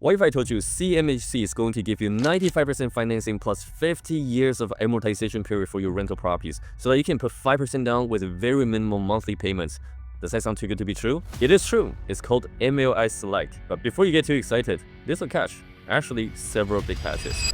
What if I told you CMHC is going to give you 95% financing plus 50 years of amortization period for your rental properties so that you can put 5% down with very minimal monthly payments? Does that sound too good to be true? It is true. It's called MLI Select. But before you get too excited, there's a catch. Actually, several big catches.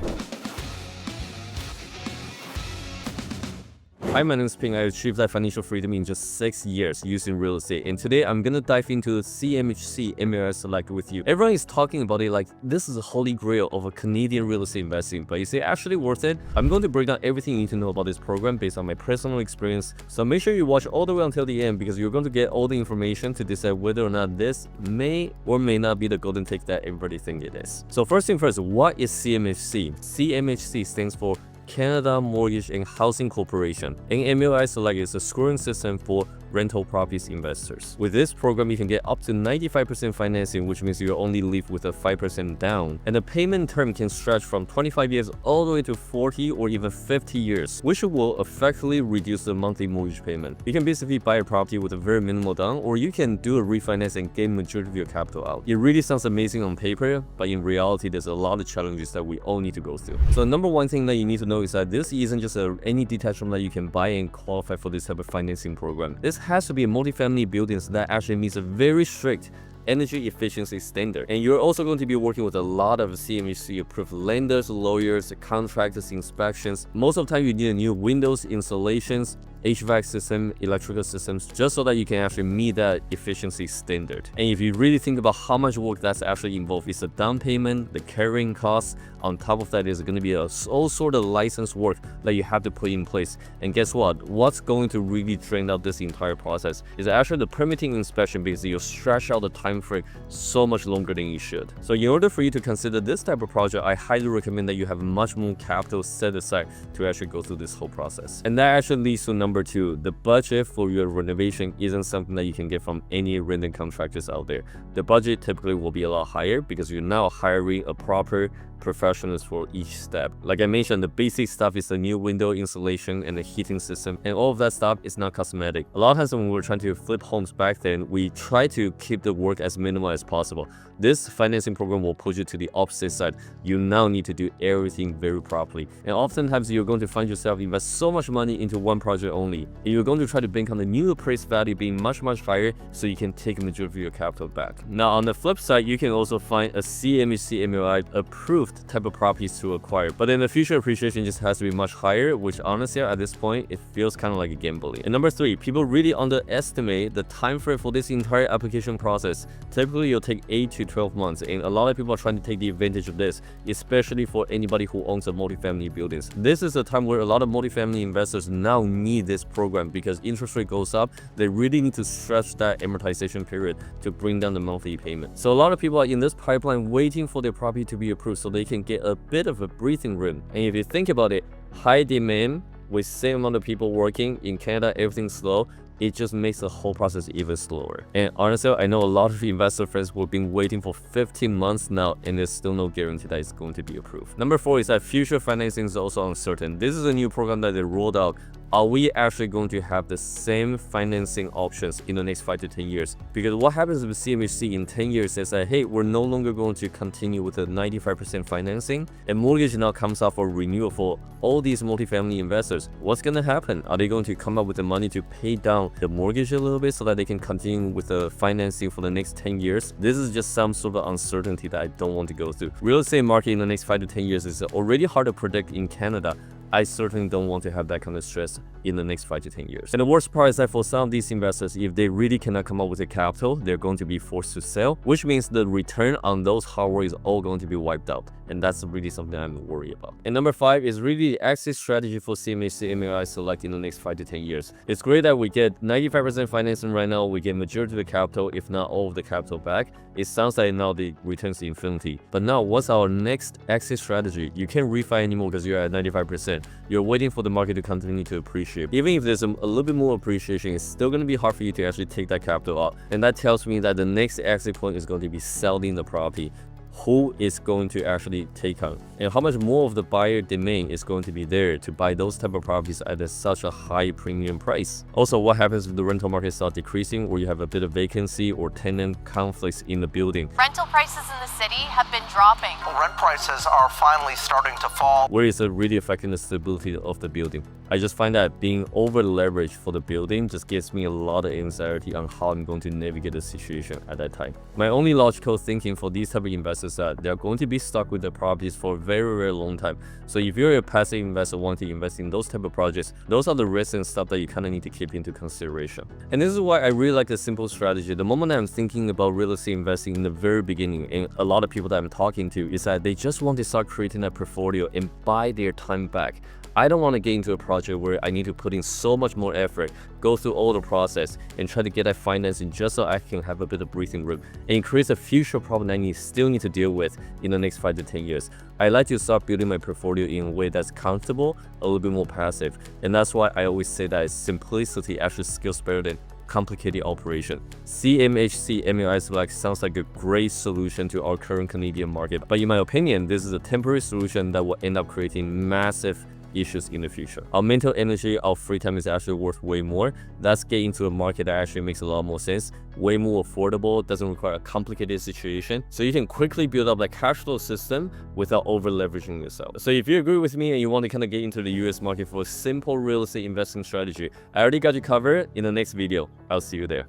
Hi, my name is Ping. I achieved that financial freedom in just 6 years using real estate, and today I'm gonna dive into CMHC MLI Select with you. Everyone is talking about it like this is a holy grail of a Canadian real estate investing, but is it actually worth it? I'm going to break down everything you need to know about this program based on my personal experience, so make sure you watch all the way until the end because you're going to get all the information to decide whether or not this may or may not be the golden ticket that everybody thinks it is. So first thing first, what is CMHC? CMHC stands for Canada Mortgage and Housing Corporation, and MLI Select is a scoring system for rental properties investors. With this program, you can get up to 95% financing, which means you only leave with a 5% down, and the payment term can stretch from 25 years all the way to 40 or even 50 years, which will effectively reduce the monthly mortgage payment. You can basically buy a property with a very minimal down, or you can do a refinance and gain majority of your capital out. It really sounds amazing on paper, but in reality, there's a lot of challenges that we all need to go through. So the number one thing that you need to know is that this isn't just any detached home that you can buy and qualify for this type of financing program. This has to be a multifamily buildings that actually meets a very strict energy efficiency standard, and you're also going to be working with a lot of CMHC approved lenders, lawyers, contractors, inspections. Most of the time you need a new windows installations, HVAC system, electrical systems, just so that you can actually meet that efficiency standard. And if you really think about how much work that's actually involved, it's a down payment, the carrying costs. On top of that is going to be all sort of license work that you have to put in place. And guess what? What's going to really drain out this entire process is actually the permitting inspection, because you stretch out the time frame so much longer than you should. So in order for you to consider this type of project, I highly recommend that you have much more capital set aside to actually go through this whole process. And that actually leads to number two, the budget for your renovation isn't something that you can get from any rental contractors out there. The budget typically will be a lot higher because you're now hiring a proper professionals for each step. Like I mentioned, the basic stuff is the new window installation and the heating system, and all of that stuff is not cosmetic. A lot of times when we were trying to flip homes back then, we try to keep the work as minimal as possible. This financing program will push you to the opposite side. You now need to do everything very properly, and oftentimes you're going to find yourself invest so much money into one project only, and you're going to try to bank on the new appraised value being much higher so you can take a majority of your capital back. Now on the flip side, you can also find a CMHC MLI approved type of properties to acquire, but then the future appreciation just has to be much higher, which honestly at this point it feels kind of like a gambling. And number three, people really underestimate the time frame for this entire application process. Typically it'll take 8 to 12 months, and a lot of people are trying to take the advantage of this, especially for anybody who owns a multifamily buildings. This is a time where a lot of multifamily investors now need this program because interest rate goes up. They really need to stretch that amortization period to bring down the monthly payment. So a lot of people are in this pipeline waiting for their property to be approved so they can get a bit of a breathing room. And if you think about it, high demand with same amount of people working in Canada, everything's slow. It just makes the whole process even slower. And honestly, I know a lot of investor friends who have been waiting for 15 months now, and there's still no guarantee that it's going to be approved. Number four is that future financing is also uncertain. This is a new program that they rolled out. Are we actually going to have the same financing options in the next 5 to 10 years? Because what happens with CMHC in 10 years is that, hey, we're no longer going to continue with the 95% financing, and mortgage now comes up for renewal for all these multifamily investors. What's going to happen? Are they going to come up with the money to pay down the mortgage a little bit so that they can continue with the financing for the next 10 years? This is just some sort of uncertainty that I don't want to go through. Real estate market in the next 5 to 10 years is already hard to predict in Canada. I certainly don't want to have that kind of stress in the next 5 to 10 years. And the worst part is that for some of these investors, if they really cannot come up with the capital, they're going to be forced to sell, which means the return on those hard work is all going to be wiped out. And that's really something I'm worried about. And number five is really the exit strategy for CMHC MLI Select in the next 5 to 10 years. It's great that we get 95% financing right now, we get majority of the capital, if not all of the capital back. It sounds like now the returns to infinity. But now what's our next exit strategy? You can't refi anymore because you're at 95%. You're waiting for the market to continue to appreciate. Even if there's a little bit more appreciation, it's still going to be hard for you to actually take that capital out. And that tells me that the next exit point is going to be selling the property. who is going to actually take on, and how much more of the buyer demand is going to be there to buy those type of properties at such a high premium price. Also, what happens if the rental market starts decreasing, or you have a bit of vacancy or tenant conflicts in the building? Rental prices in the city have been dropping. Rent prices are finally starting to fall. Where is it really affecting the stability of the building? I just find that being over leveraged for the building just gives me a lot of anxiety on how I'm going to navigate the situation at that time. My only logical thinking for these type of investors is that they're going to be stuck with the properties for a very, very long time. So if you're a passive investor wanting to invest in those type of projects, those are the risks and stuff that you kind of need to keep into consideration. And this is why I really like the simple strategy. The moment I'm thinking about real estate investing in the very beginning, and a lot of people that I'm talking to, is that they just want to start creating a portfolio and buy their time back. I don't want to get into a project where I need to put in so much more effort, go through all the process, and try to get that financing just so I can have a bit of breathing room. And it creates a future problem I still need to deal with in the next 5 to 10 years. I like to start building my portfolio in a way that's comfortable, a little bit more passive. And that's why I always say that simplicity actually scales better than complicated operation. CMHC MLI Select sounds like a great solution to our current Canadian market, but in my opinion, this is a temporary solution that will end up creating massive issues in the future. Our mental energy, our free time is actually worth way more. Let's get into a market that actually makes a lot more sense, way more affordable, doesn't require a complicated situation, so you can quickly build up that cash flow system without over leveraging yourself. So if you agree with me and you want to kind of get into the US market for a simple real estate investing strategy, I already got you covered. In the next video, I'll see you there.